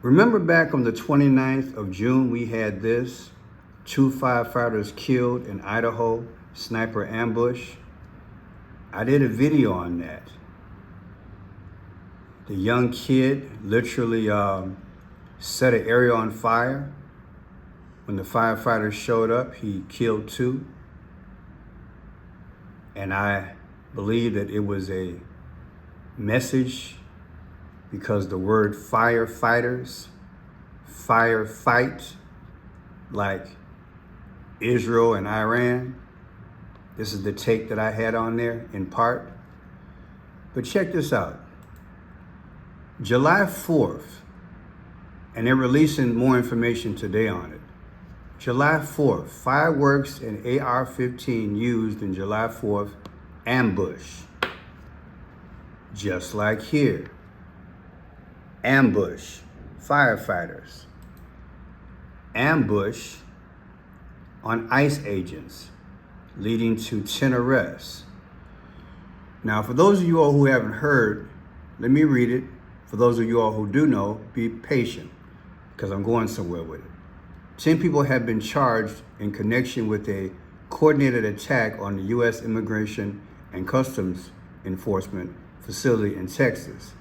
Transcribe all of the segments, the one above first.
Remember back on the 29th of June, we had this, 2 firefighters killed in Idaho, sniper ambush. I did a video on that. The young kid literally set an area on fire. When the firefighters showed up, he killed 2. And I believe that it was a message because the word firefighters, firefight, like Israel and Iran. This is the take that I had on there in part. But check this out. July 4th, and they're releasing more information today on it. July 4th, fireworks and AR-15 used in July 4th ambush. Just like here. Ambush, firefighters. Ambush on ICE agents, leading to 10 arrests. Now, for those of you all who haven't heard, let me read it. For those of you all who do know, be patient, because I'm going somewhere with it. 10 people have been charged in connection with a coordinated attack on the U.S. Immigration and Customs Enforcement facility in Texas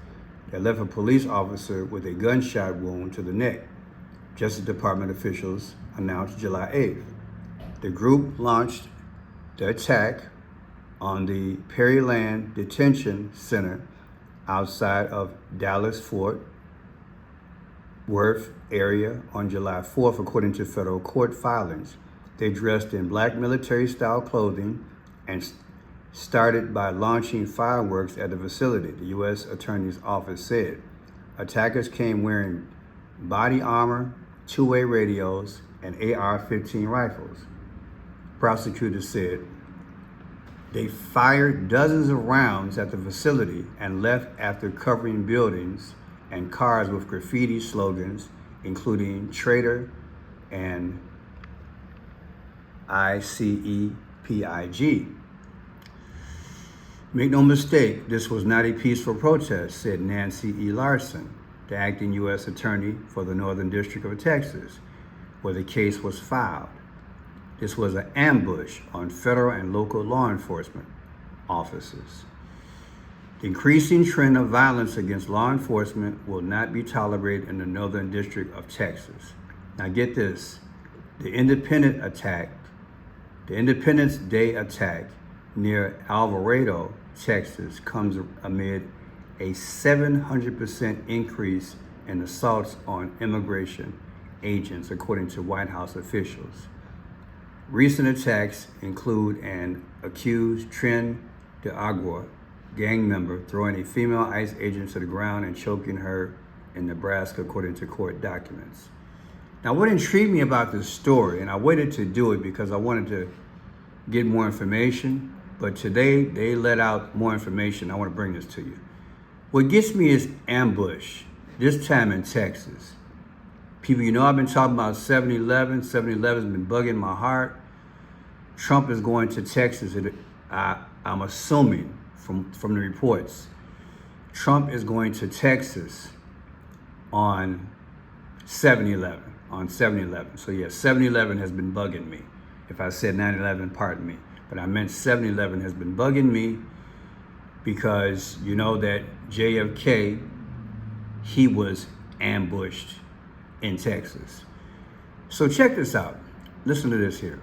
that left a police officer with a gunshot wound to the neck, Justice Department officials announced July 8th. The group launched the attack on the Pearland Detention Center outside of Dallas-Fort Worth area on July 4th, according to federal court filings. They dressed in black military-style clothing and started by launching fireworks at the facility, the U.S. Attorney's Office said. Attackers came wearing body armor, two-way radios, and AR-15 rifles. Prosecutors said they fired dozens of rounds at the facility and left after covering buildings and cars with graffiti slogans, including traitor and ICEPIG. Make no mistake, this was not a peaceful protest, said Nancy E. Larson, the acting U.S. Attorney for the Northern District of Texas, where the case was filed. This was an ambush on federal and local law enforcement officers. The increasing trend of violence against law enforcement will not be tolerated in the Northern District of Texas. Now get this, the Independence Day attack near Alvarado, Texas comes amid a 700% increase in assaults on immigration agents, according to White House officials. Recent attacks include an accused Tren de Agua gang member throwing a female ICE agent to the ground and choking her in Nebraska, according to court documents. Now, what intrigued me about this story, and I waited to do it because I wanted to get more information, but today they let out more information. I want to bring this to you. What gets me is ambush, this time in Texas. People, you know, I've been talking about 7-Eleven. 7-Eleven's been bugging my heart. Trump is going to Texas. I'm assuming from the reports, Trump is going to Texas on 7-Eleven. So yeah, 7-Eleven has been bugging me. If I said 9/11, pardon me. But I meant 7-Eleven has been bugging me because you know that JFK, he was ambushed in Texas. So check this out. Listen to this here.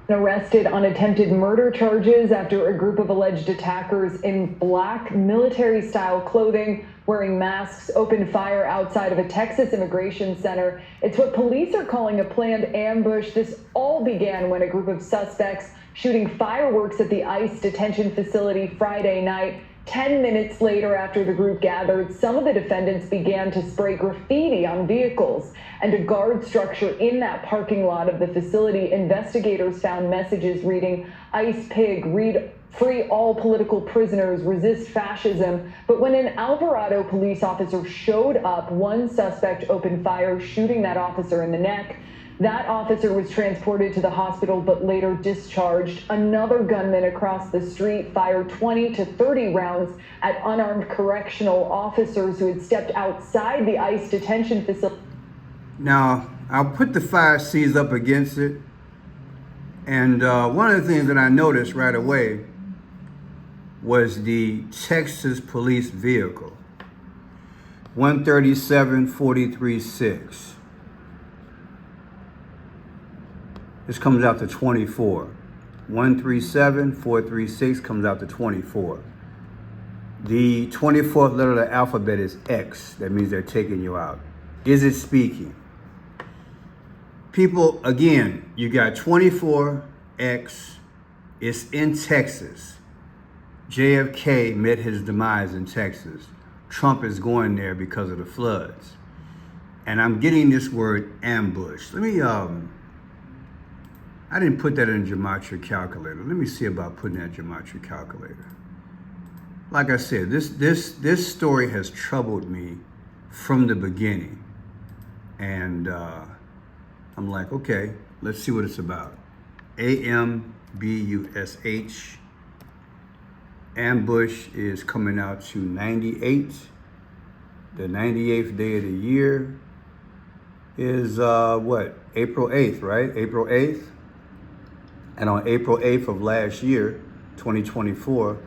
Arrested on attempted murder charges after a group of alleged attackers in black military-style clothing, wearing masks, opened fire outside of a Texas immigration center. It's what police are calling a planned ambush. This all began when a group of suspects shooting fireworks at the ICE detention facility Friday night. 10 minutes later, after the group gathered, some of the defendants began to spray graffiti on vehicles and a guard structure in that parking lot of the facility. Investigators found messages reading, "ICE pig, free all political prisoners, resist fascism." But when an Alvarado police officer showed up, one suspect opened fire, shooting that officer in the neck. That officer was transported to the hospital but later discharged. Another gunman across the street fired 20 to 30 rounds at unarmed correctional officers who had stepped outside the ICE detention facility. Now, I'll put the 5 C's up against it. And one of the things that I noticed right away was the Texas police vehicle, 137-43-6. This comes out to 24. 137-436 comes out to 24. The 24th letter of the alphabet is X. That means they're taking you out. Is it speaking? People, again, you got 24X. It's in Texas. JFK met his demise in Texas. Trump is going there because of the floods. And I'm getting this word ambush. Let me, I didn't put that in a gematria calculator. Let me see about putting that gematria calculator. Like I said, this story has troubled me from the beginning. And I'm like, okay, let's see what it's about. AMBUSH. Ambush is coming out to 98. The 98th day of the year is what? April 8th, right? April 8th. And on April 8th of last year, 2024,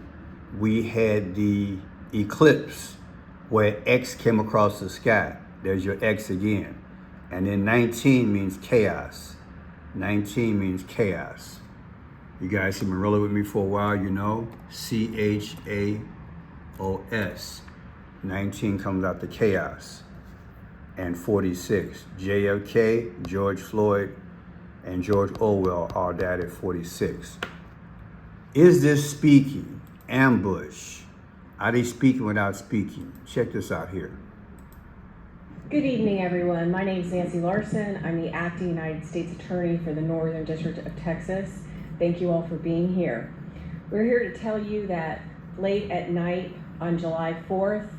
we had the eclipse where X came across the sky. There's your X again. And then 19 means chaos. 19 means chaos. You guys have been rolling with me for a while, you know. CHAOS. 19 comes out to chaos. And 46. JFK, George Floyd, and George Orwell all died at 46. Is this speaking? Ambush. Are they speaking without speaking? Check this out here. Good evening, everyone. My name is Nancy Larson. I'm the acting United States Attorney for the Northern District of Texas. Thank you all for being here. We're here to tell you that late at night on July 4th,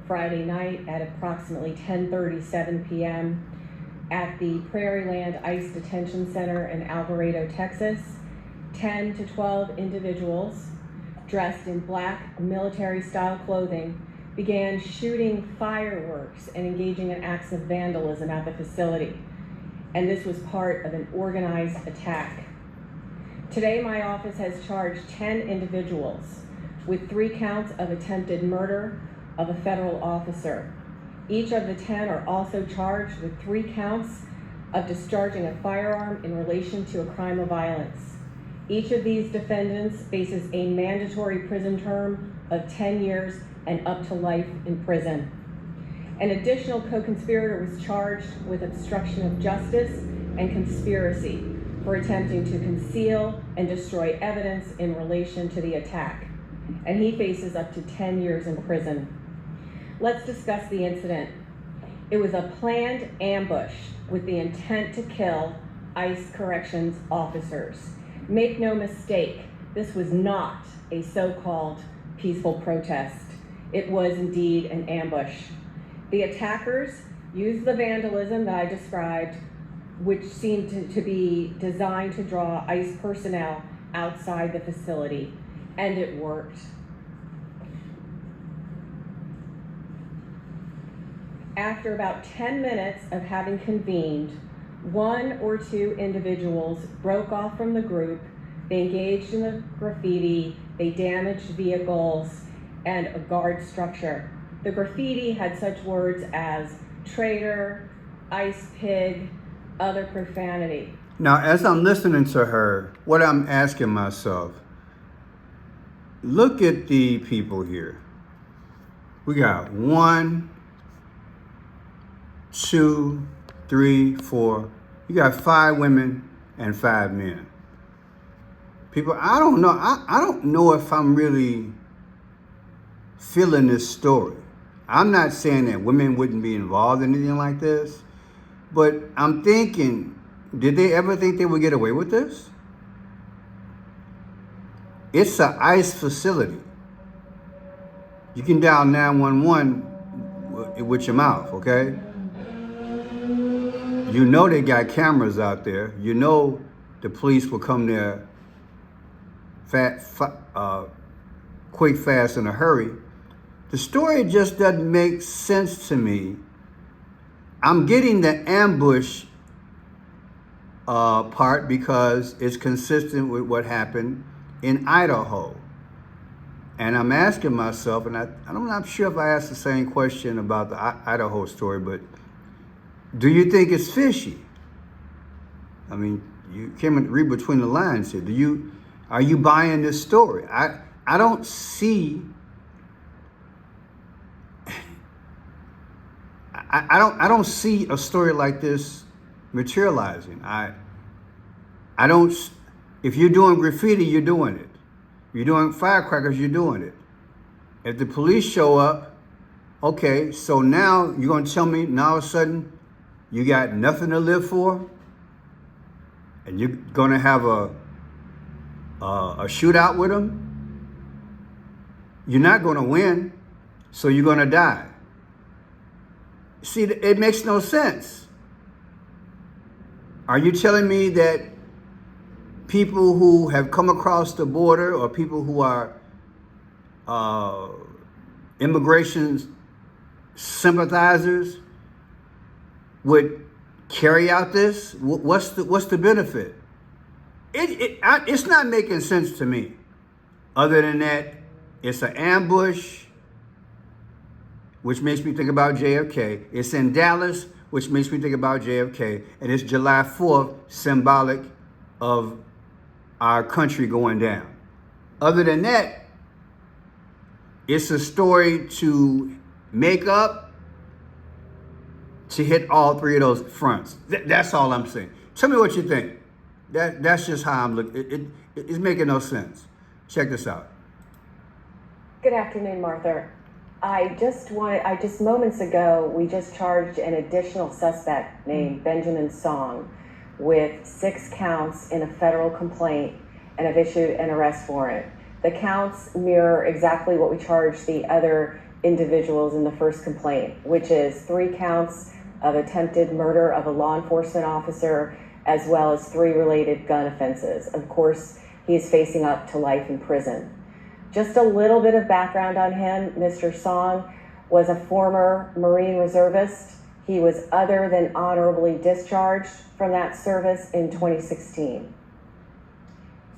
Friday night at approximately 10:37 p.m., at the Prairieland ICE Detention Center in Alvarado, Texas, 10 to 12 individuals dressed in black military-style clothing began shooting fireworks and engaging in acts of vandalism at the facility. And this was part of an organized attack. Today, my office has charged 10 individuals with 3 counts of attempted murder of a federal officer. Each of the 10 are also charged with 3 counts of discharging a firearm in relation to a crime of violence. Each of these defendants faces a mandatory prison term of 10 years and up to life in prison. An additional co-conspirator was charged with obstruction of justice and conspiracy for attempting to conceal and destroy evidence in relation to the attack, and he faces up to 10 years in prison. Let's discuss the incident. It was a planned ambush with the intent to kill ICE corrections officers. Make no mistake, this was not a so-called peaceful protest. It was indeed an ambush. The attackers used the vandalism that I described, which seemed to be designed to draw ICE personnel outside the facility, and it worked. After about 10 minutes of having convened, 1 or 2 individuals broke off from the group. They engaged in the graffiti, they damaged vehicles and a guard structure. The graffiti had such words as traitor, ice pig, other profanity. Now, as I'm listening to her, what I'm asking myself, look at the people here. We got 1, 2, 3, 4. You got 5 women and 5 men. People, I don't know. I don't know if I'm really feeling this story. I'm not saying that women wouldn't be involved in anything like this, but I'm thinking, did they ever think they would get away with this? It's an ICE facility. You can dial 911 with your mouth, okay? You know they got cameras out there. You know the police will come there quick, fast, in a hurry. The story just doesn't make sense to me. I'm getting the ambush part because it's consistent with what happened in Idaho. And I'm asking myself, and I'm not sure if I asked the same question about the Idaho story, but do you think it's fishy? I mean, you can't read between the lines here. Are you buying this story? I don't see. I don't see a story like this materializing. I don't. If you're doing graffiti, you're doing it. If you're doing firecrackers, you're doing it. If the police show up, okay, so now you're gonna tell me now all of a sudden you got nothing to live for, and you're gonna have a shootout with them? You're not gonna win, so you're gonna die. See, it makes no sense. Are you telling me that people who have come across the border or people who are immigration sympathizers would carry out this? What's the benefit? It's not making sense to me. Other than that, it's an ambush, which makes me think about JFK. It's in Dallas, which makes me think about JFK. And it's July 4th, symbolic of our country going down. Other than that, it's a story to make up to hit all three of those fronts. That's all I'm saying. Tell me what you think. That's just how I'm looking. It's making no sense. Check this out. Good afternoon, Martha. Just moments ago, we just charged an additional suspect named Benjamin Song with 6 counts in a federal complaint and have issued an arrest warrant. The counts mirror exactly what we charged the other individuals in the first complaint, which is 3 counts of attempted murder of a law enforcement officer, as well as 3 related gun offenses. Of course, he's facing up to life in prison. Just a little bit of background on him. Mr. Song was a former Marine reservist. He was other than honorably discharged from that service in 2016.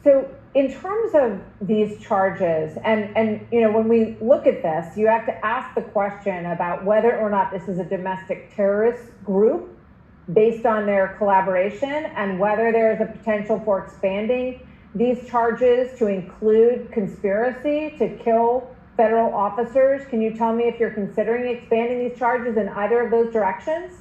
So in terms of these charges, and you know, when we look at this, you have to ask the question about whether or not this is a domestic terrorist group based on their collaboration, and whether there is a potential for expanding these charges to include conspiracy to kill federal officers. Can you tell me if you're considering expanding these charges in either of those directions?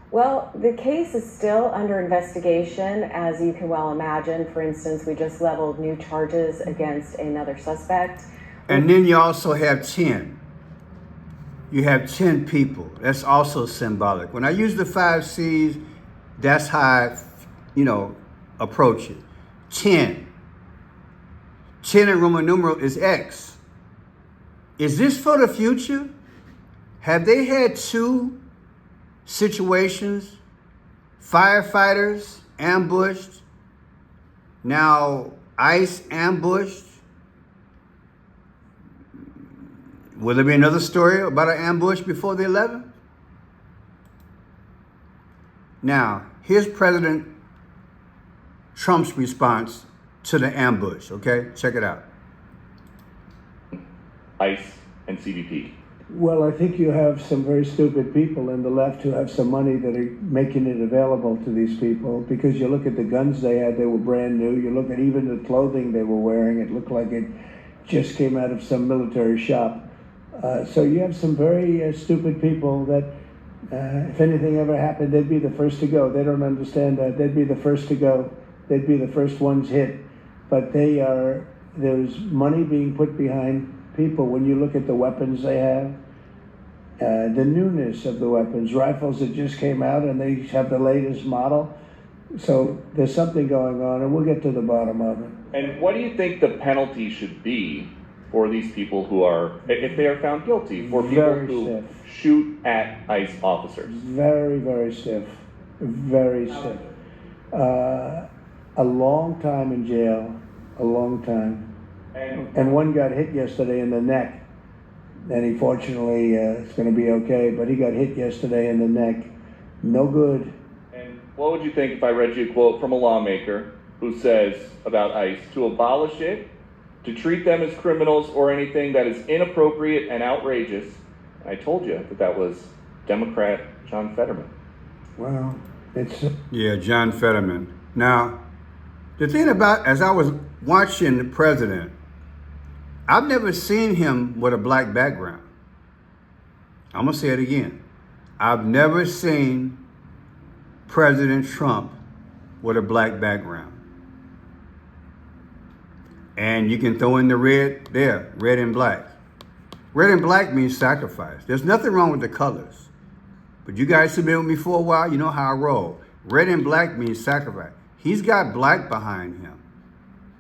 Well, the case is still under investigation, as you can well imagine. For instance, we just leveled new charges against another suspect. And then you also have 10. You have 10 people. That's also symbolic. When I use the 5 C's, that's how I, approach it. 10. 10 in Roman numeral is X. Is this for the future? Have they had 2 situations? Firefighters ambushed. Now ICE ambushed. Will there be another story about an ambush before the 11th? Now, here's President Trump's response to the ambush, okay? Check it out. ICE and CBP. Well, I think you have some very stupid people in the left who have some money that are making it available to these people, because you look at the guns they had, they were brand new. You look at even the clothing they were wearing, it looked like it just came out of some military shop. So you have some very stupid people that if anything ever happened, they'd be the first to go. They don't understand that. They'd be the first to go. They'd be the first ones hit. But there's money being put behind people. When you look at the weapons they have, the newness of the weapons, rifles that just came out and they have the latest model. So there's something going on, and we'll get to the bottom of it. And what do you think the penalty should be for these people who are, if they are found guilty, for people Very who stiff. shoot at ICE officers? Very, very stiff. Very stiff. A long time in jail, a long time. And one got hit yesterday in the neck. And he fortunately is going to be okay, but he got hit yesterday in the neck. No good. And what would you think if I read you a quote from a lawmaker who says about ICE to abolish it, to treat them as criminals or anything that is inappropriate and outrageous? And I told you that was Democrat John Fetterman. Well, it's Yeah, John Fetterman. Now, the thing about, as I was watching the president, I've never seen him with a black background. I'm going to say it again. I've never seen President Trump with a black background. And you can throw in the red there, red and black. Red and black means sacrifice. There's nothing wrong with the colors. But you guys who've been with me for a while, you know how I roll. Red and black means sacrifice. He's got black behind him.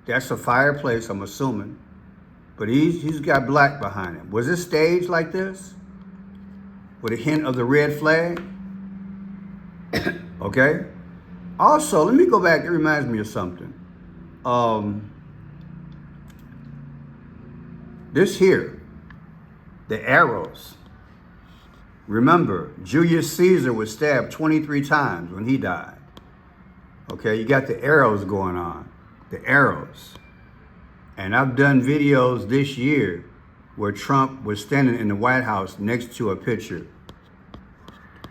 That's a fireplace, I'm assuming. But he's got black behind him. Was it staged like this? With a hint of the red flag? Okay? Also, let me go back. It reminds me of something. This here, the arrows. Remember, Julius Caesar was stabbed 23 times when he died. Okay, you got the arrows going on. The arrows. And I've done videos this year where Trump was standing in the White House next to a picture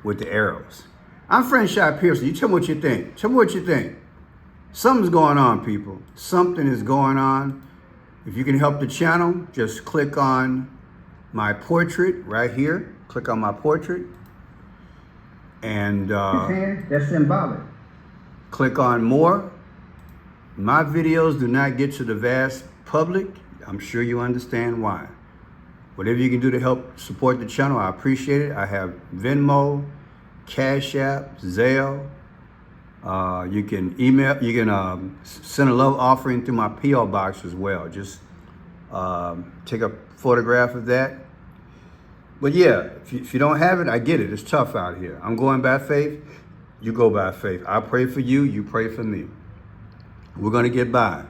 with the arrows. I'm Franchise Pearson. You tell me what you think. Tell me what you think. Something's going on, people. Something is going on. If you can help the channel, just click on my portrait right here. Click on my portrait. And that's symbolic. Click on more. My videos do not get to the vast public. I'm sure you understand why. Whatever you can do to help support the channel, I appreciate it. I have Venmo, Cash App, Zelle. You can email, you can send a love offering through my P.O. box as well. Just take a photograph of that. But yeah, if you don't have it, I get it. It's tough out here. I'm going by faith. You go by faith. I pray for you. You pray for me. We're going to get by.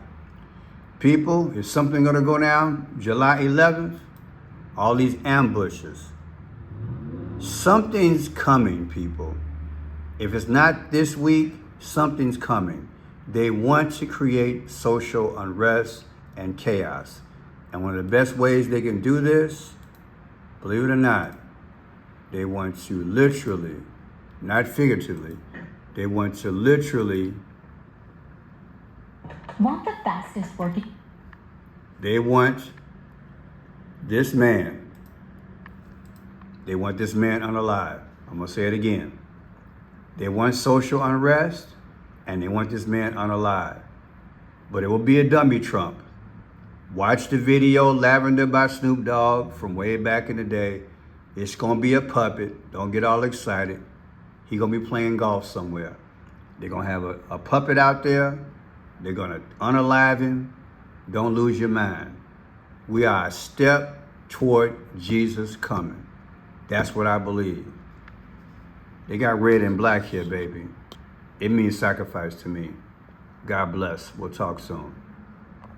People, is something going to go down July 11th? All these ambushes. Something's coming, people. If it's not this week, something's coming. They want to create social unrest and chaos. And one of the best ways they can do this, believe it or not, they want to literally, not figuratively, they want to literally Want the fastest working? They want this man. They want this man unalive. I'm going to say it again. They want social unrest, and they want this man unalive. But it will be a dummy Trump. Watch the video, Lavender by Snoop Dogg, from way back in the day. It's going to be a puppet. Don't get all excited. He's going to be playing golf somewhere. They're going to have a puppet out there. They're going to unalive him. Don't lose your mind. We are a step toward Jesus coming. That's what I believe. They got red and black here, baby. It means sacrifice to me. God bless. We'll talk soon.